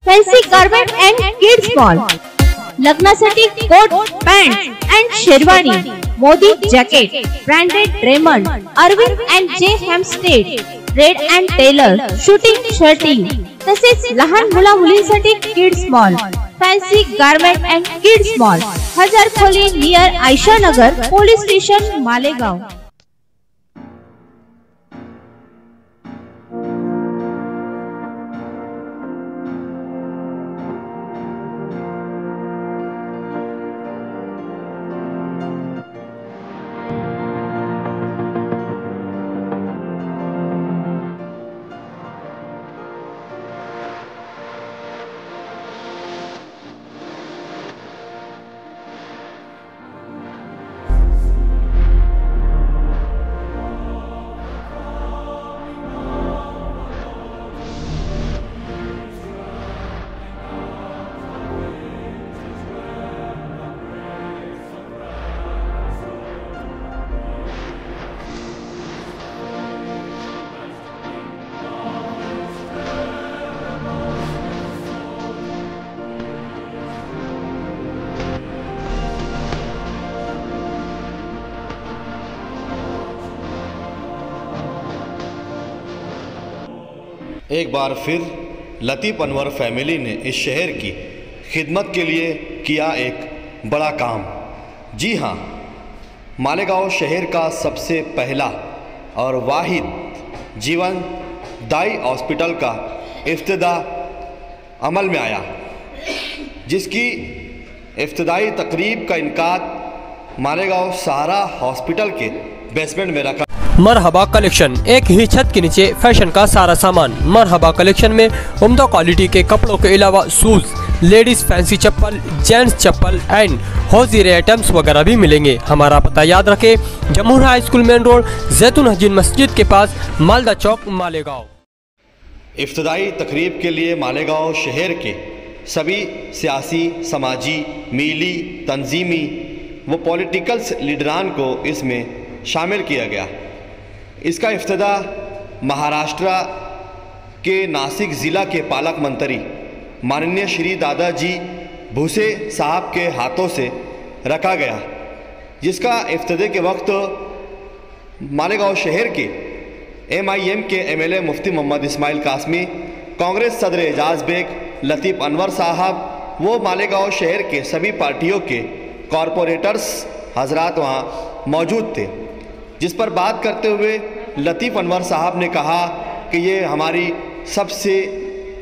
Fancy garment and kids mall, लग्नासाठी coat pant and sherwani, Modi jacket, branded Raymond, Arvind and J Hampstead, Reid and Taylor, suiting shirting, तसेच लहान मुला मुलींसाठी kids mall, fancy garment and kids mall, 1000 खोली near Ayesha Nagar, police station, Malegaon. एक बार फिर लतीफ़ Anwar family ने इस शहर की खिदमत के लिए किया एक बड़ा काम। जी हाँ, मालेगांव शहर का सबसे पहला और वाहिद जीवनदायी हॉस्पिटल का इफ्तिताह अमल में आया, जिसकी इफ्तिताई तकरीब का इनकाद मालेगांव सहारा हॉस्पिटल के बेसमेंट में रखा। मरहबा कलेक्शन, एक ही छत के नीचे फैशन का सारा सामान। मरहबा कलेक्शन में उम्दा क्वालिटी के कपड़ों के अलावा shoes, ladies fancy chappal, gents chappal and hosiery items वगैरह भी मिलेंगे। हमारा पता याद रखें, Jamhoor high school main road, जैतून हजीन मस्जिद के पास, मालदा चौक, मालेगांव। इफ्तिताई तकरीब के लिए मालेगांव शहर के सभी सियासी, समाजी, मीली, तंजीमी व पॉलिटिकल लीडरान को इसमें शामिल किया गया। इसका इफ्तिताह महाराष्ट्र के नासिक ज़िला के पालक मंत्री माननीय श्री दादाजी भूसे साहब के हाथों से रखा गया, जिसका इफ्तिताह के वक्त मालेगांव शहर के MIM के MLA मुफ्ती मोहम्मद इस्माइल कासमी, कांग्रेस सदर एजाज बेग, लतीफ़ अनवर साहब वो मालेगांव शहर के सभी पार्टियों के कॉरपोरेटर्स हजरात वहाँ मौजूद थे। जिस पर बात करते हुए लतीफ़ अनवर साहब ने कहा कि ये हमारी सबसे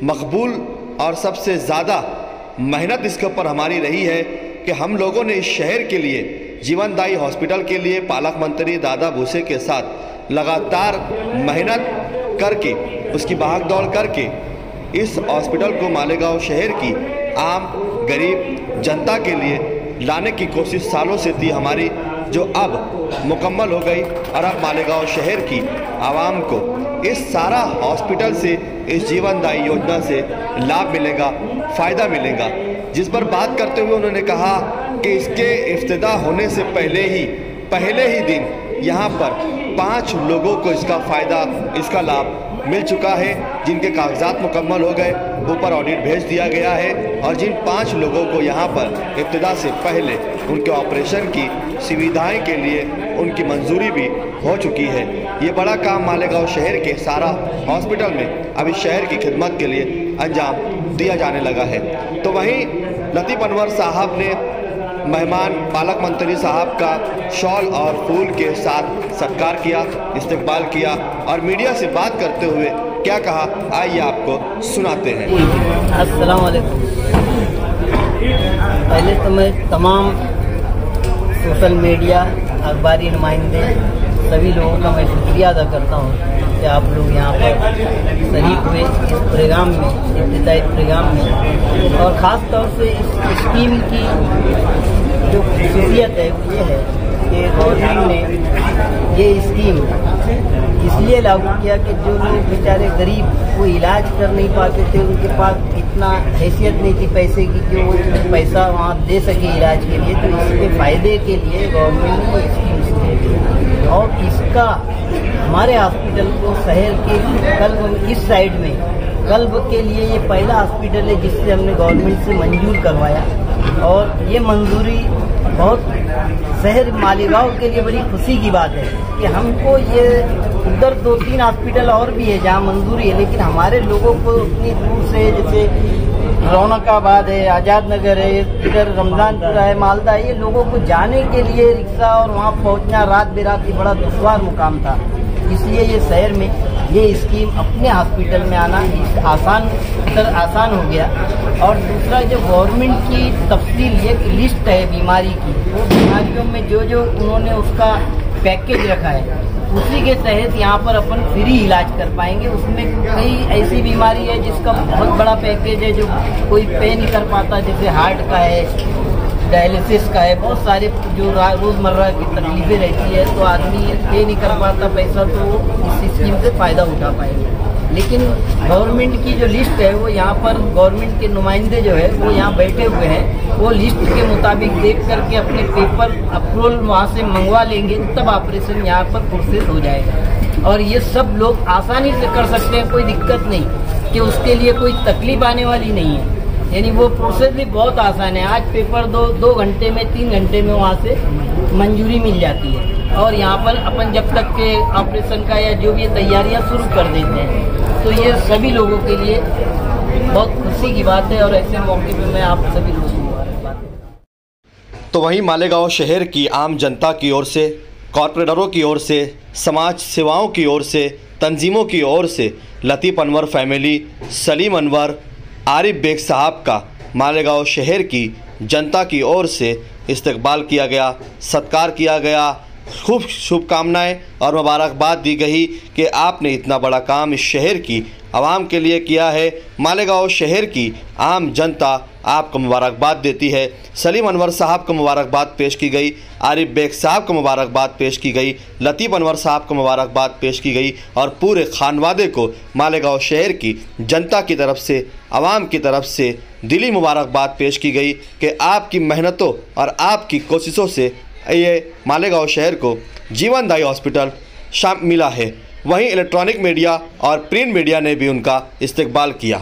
मकबूल और सबसे ज़्यादा मेहनत इसके ऊपर हमारी रही है कि हम लोगों ने इस शहर के लिए जीवनदायी हॉस्पिटल के लिए पालक मंत्री दादा भूसे के साथ लगातार मेहनत करके, उसकी भाग दौड़ करके इस हॉस्पिटल को मालेगांव शहर की आम गरीब जनता के लिए लाने की कोशिश सालों से थी हमारी, जो अब मुकम्मल हो गई। और अब मालेगांव शहर की आवाम को इस सारा हॉस्पिटल से, इस जीवनदायी योजना से लाभ मिलेगा, फ़ायदा मिलेगा। जिस पर बात करते हुए उन्होंने कहा कि इसके इफ्तिताह होने से पहले ही दिन यहाँ पर 5 लोगों को इसका फ़ायदा, इसका लाभ मिल चुका है, जिनके कागजात मुकम्मल हो गए, ऊपर ऑडिट भेज दिया गया है। और जिन 5 लोगों को यहाँ पर इब्तिदा से पहले उनके ऑपरेशन की सुविधाएं के लिए उनकी मंजूरी भी हो चुकी है। ये बड़ा काम मालेगांव शहर के सारा हॉस्पिटल में अब इस शहर की खिदमत के लिए अंजाम दिया जाने लगा है। तो वहीं लतीफ़ अनवर साहब ने मेहमान पालक मंत्री साहब का शॉल और फूल के साथ सत्कार किया, इस्तकबाल किया और मीडिया से बात करते हुए क्या कहा, आइए आपको सुनाते हैं। अस्सलाम वालेकुम। पहले तो मैं तमाम सोशल मीडिया, अखबारी नुमाइंदे, सभी लोगों का मैं शुक्रिया अदा करता हूँ कि आप लोग यहाँ पर शरीक हुए इस प्रोग्राम में, इब्तिदाई प्रोग्राम में। और ख़ास तौर से इस स्कीम की जो खसूसियत है ये है कि गवर्नमेंट ने ये स्कीम इसलिए लागू किया कि जो लोग बेचारे गरीब वो इलाज कर नहीं पाते थे, उनके पास इतना हैसियत नहीं थी पैसे की कि वो पैसा वहाँ दे सके इलाज के लिए, तो इसके फ़ायदे के लिए गवर्नमेंट ने ये स्कीम शुरू की। और इसका हमारे हॉस्पिटल को शहर के कल इस साइड में कल्ब के लिए ये पहला हॉस्पिटल है जिससे हमने गवर्नमेंट से मंजूर करवाया, और ये मंजूरी बहुत शहर मालेगांव के लिए बड़ी खुशी की बात है कि हमको ये उधर 2-3 हॉस्पिटल और भी है जहाँ मंजूरी है, लेकिन हमारे लोगों को इतनी दूर से, जैसे रौनकाबाद है, आज़ाद नगर है, इधर रमजानपुरा है, मालदा है, ये लोगों को जाने के लिए रिक्शा और वहाँ पहुँचना रात बेरात बड़ा दुश्वार मुकाम था। इसलिए ये शहर में ये स्कीम अपने हॉस्पिटल में आना आसान हो गया। और दूसरा, जो गवर्नमेंट की तफसील एक लिस्ट है बीमारी की, वो बीमारियों में जो जो उन्होंने उसका पैकेज रखा है उसी के तहत यहाँ पर अपन फ्री इलाज कर पाएंगे। उसमें कई ऐसी बीमारी है जिसका बहुत बड़ा पैकेज है जो कोई पे नहीं कर पाता, जैसे हार्ट का है, डायलिसिस का है, बहुत सारे जो रोज़मर्रा की तकलीफें रहती है, तो आदमी पे नहीं कर पाता पैसा, तो इस स्कीम से फ़ायदा उठा पाएंगे। लेकिन गवर्नमेंट की जो लिस्ट है वो यहाँ पर गवर्नमेंट के नुमाइंदे जो है वो यहाँ बैठे हुए हैं, वो लिस्ट के मुताबिक देख करके अपने पेपर अप्रूवल वहाँ से मंगवा लेंगे, तब ऑपरेशन यहाँ पर प्रोसेस हो जाएगा। और ये सब लोग आसानी से कर सकते हैं, कोई दिक्कत नहीं कि उसके लिए कोई तकलीफ आने वाली नहीं है। यानी वो प्रोसेस भी बहुत आसान है। आज पेपर 2 घंटे में, 3 घंटे में वहाँ से मंजूरी मिल जाती है, और यहाँ पर अपन जब तक के ऑपरेशन का या जो भी तैयारियाँ शुरू कर देते हैं। तो ये सभी लोगों के लिए बहुत खुशी की बात है, और ऐसे मौके पे मैं आप सभी लोगों को मुबारकबाद देता हूं। तो वहीं मालेगांव शहर की आम जनता की ओर से, कॉर्पोरेटरों की ओर से, समाज सेवाओं की ओर से, तंजीमों की ओर से लतीफ़ अनवर फैमिली, सलीम अनवर, आरिफ बेग साहब का मालेगांव शहर की जनता की ओर से इस्तकबाल किया गया, सत्कार किया गया, खूब शुभकामनाएं और मुबारकबाद दी गई कि आपने इतना बड़ा काम इस शहर की आवाम के लिए किया है। मालेगांव शहर की आम जनता आपको मुबारकबाद देती है। सलीम अनवर साहब को मुबारकबाद पेश की गई, आरिफ बेग साहब को मुबारकबाद पेश की गई, लतीफ़ अनवर साहब को मुबारकबाद पेश की गई, और पूरे खानवादे को मालेगांव शहर की जनता की तरफ से, आवाम की तरफ से दिली मुबारकबाद पेश की गई कि आपकी मेहनतों और आपकी कोशिशों से ये मालेगांव शहर को जीवनदायी हॉस्पिटल मिला है। वहीं इलेक्ट्रॉनिक मीडिया और प्रिंट मीडिया ने भी उनका इस्तकबाल किया।